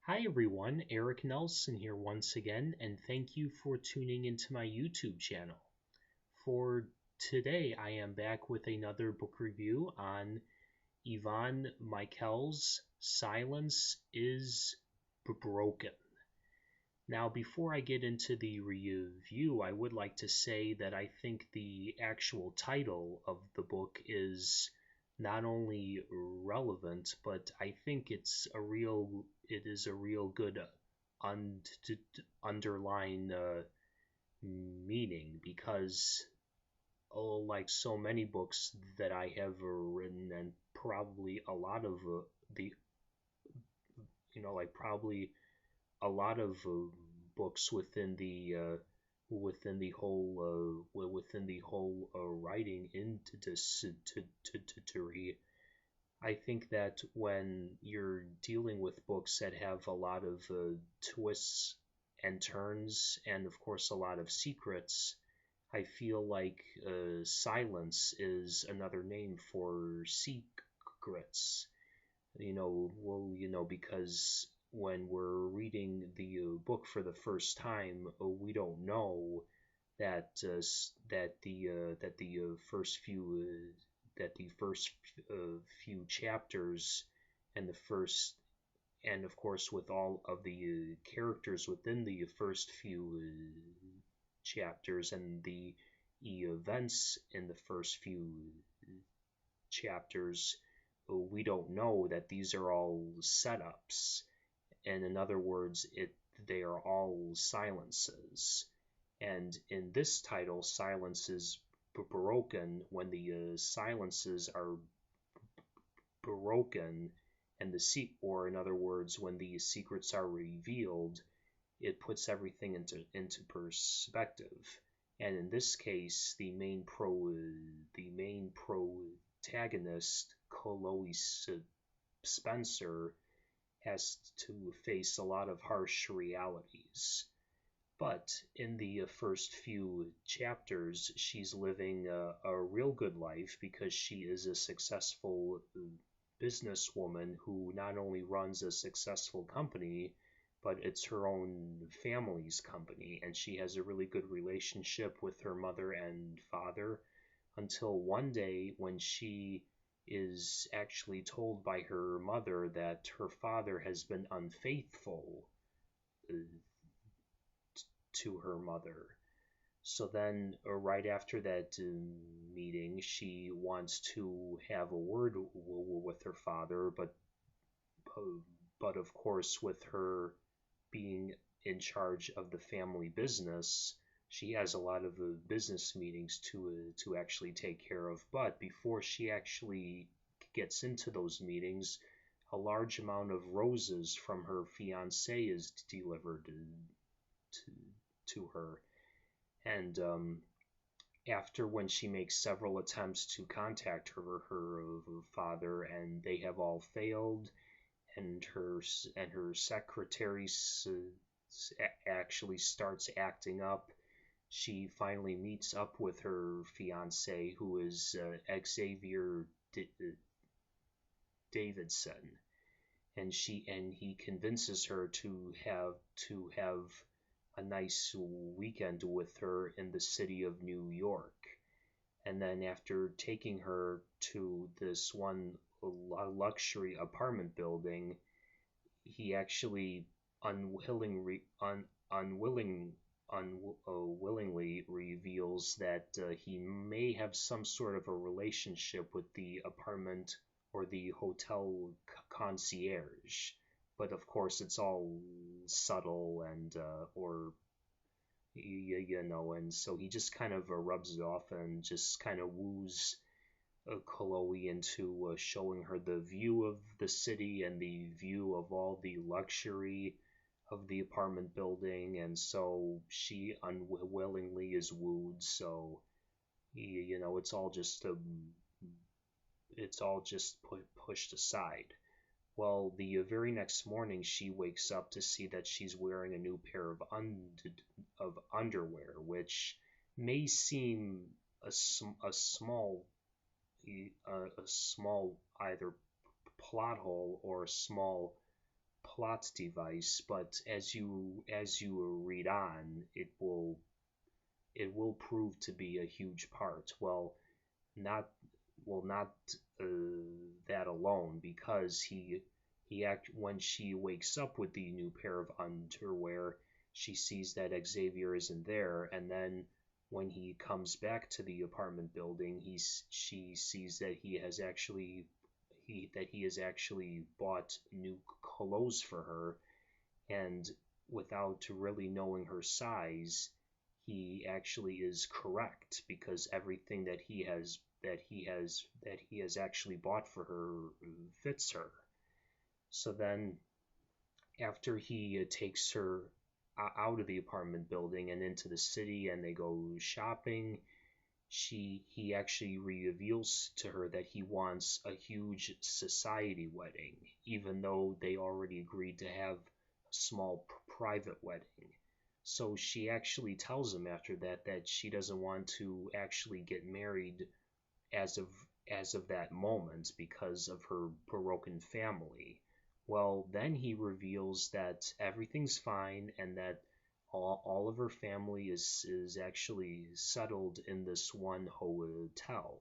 Hi everyone, Eric Nelson here once again, and thank you for tuning into my YouTube channel. For today, I am back with another book review on Yvonne Mikell's Silence is Broken. Now, before I get into the review, I would like to say that I think the actual title of the book is not only relevant, but I think it is a real good underline meaning, because like so many books that I have written, and probably a lot of the probably a lot of books within the whole writing industry. I think that when you're dealing with books that have a lot of twists and turns, and of course a lot of secrets, I feel like silence is another name for secrets. Because when we're reading the book for the first time, we don't know that the first few chapters, and the first and of course with all of the characters within the first few chapters, and the events in the first few chapters, we don't know that these are all setups. And in other words, they are all silences. And in this title, Silence is Broken, when the silences are broken, and or in other words, when the secrets are revealed, it puts everything into perspective. And in this case, the main protagonist, Chloe Spencer, has to face a lot of harsh realities. But in the first few chapters, she's living a real good life, because she is a successful businesswoman who not only runs a successful company, but it's her own family's company, and she has a really good relationship with her mother and father, until one day when she is actually told by her mother that her father has been unfaithful uh, to her mother. So then, right after that meeting, she wants to have a word with her father, but of course, with her being in charge of the family business, she has a lot of business meetings to actually take care of. But before she actually gets into those meetings, a large amount of roses from her fiance is delivered to her. And after, when she makes several attempts to contact her father, and they have all failed, and her secretary actually starts acting up, she finally meets up with her fiance, who is Xavier Davidson, and he convinces her to have a nice weekend with her in the city of New York. And then, after taking her to this one luxury apartment building, he actually unwillingly reveals that he may have some sort of a relationship with the apartment or the hotel concierge. But of course, it's all subtle, and and so he just kind of rubs it off, and just kind of woos Chloe into showing her the view of the city, and the view of all the luxury of the apartment building. And so she unwillingly is wooed. So it's all just pushed aside. Well, the very next morning, she wakes up to see that she's wearing a new pair of underwear, which may seem a small either plot hole or a small plot device, but as you read on, it will prove to be a huge part. Not not that alone, because when she wakes up with the new pair of underwear, she sees that Xavier isn't there, and then when he comes back to the apartment building, she sees that he has actually bought new clothes for her, and without really knowing her size, he actually is correct, because everything that he has actually bought for her fits her. So then, after he takes her out of the apartment building and into the city, and they go shopping, he actually reveals to her that he wants a huge society wedding, even though they already agreed to have a small private wedding. So she actually tells him after that she doesn't want to actually get married as of that moment, because of her broken family. Well, then he reveals that everything's fine, and that all of her family is actually settled in this one hotel.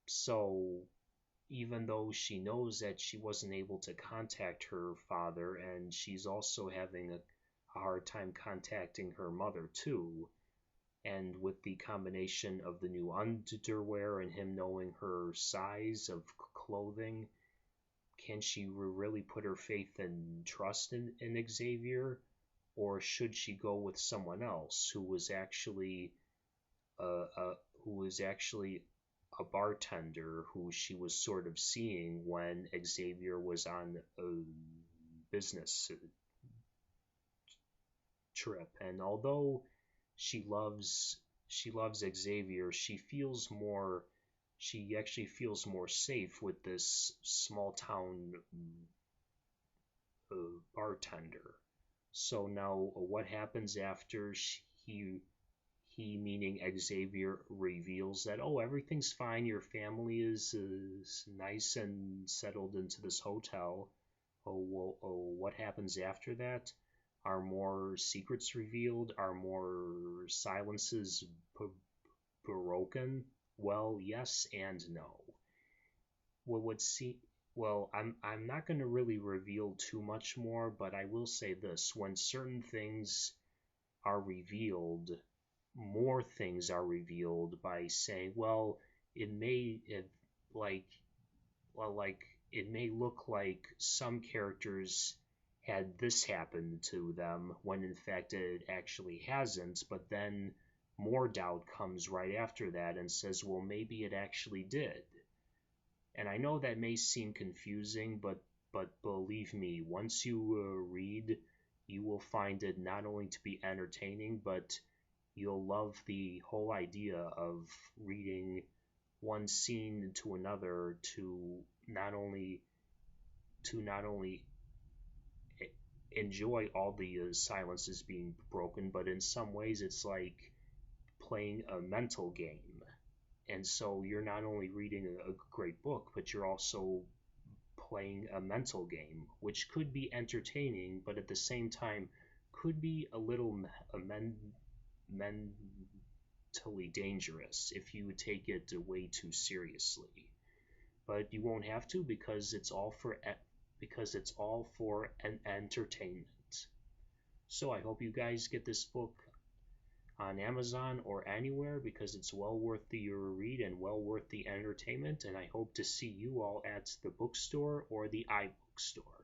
So even though she knows that she wasn't able to contact her father, and she's also having a hard time contacting her mother too, and with the combination of the new underwear and him knowing her size of clothing, can she really put her faith and trust in Xavier? Or should she go with someone else who was actually uh, uh, a bartender who she was sort of seeing when Xavier was on a business trip? And although she loves Xavier, she actually feels more safe with this small town bartender. So now, what happens after he, meaning Xavier, reveals that, oh, everything's fine, your family is nice and settled into this hotel? What happens after that? Are more secrets revealed? Are more silences broken? Well, yes and no. I'm not going to really reveal too much more, but I will say this: when certain things are revealed, more things are revealed by saying, well, it may it, like it may look like some characters had this happen to them, when in fact it actually hasn't. But then more doubt comes right after that and says, well, maybe it actually did. And I know that may seem confusing, but believe me, once you read, you will find it not only to be entertaining, but you'll love the whole idea of reading one scene to another, to not only enjoy all the silences being broken, but in some ways it's like playing a mental game. And so you're not only reading a great book, but you're also playing a mental game, which could be entertaining, but at the same time could be a little mentally dangerous if you take it way too seriously. But you won't have to, because it's all for an entertainment. So I hope you guys get this book on Amazon or anywhere, because it's well worth the read and well worth the entertainment. And I hope to see you all at the bookstore or the iBookstore.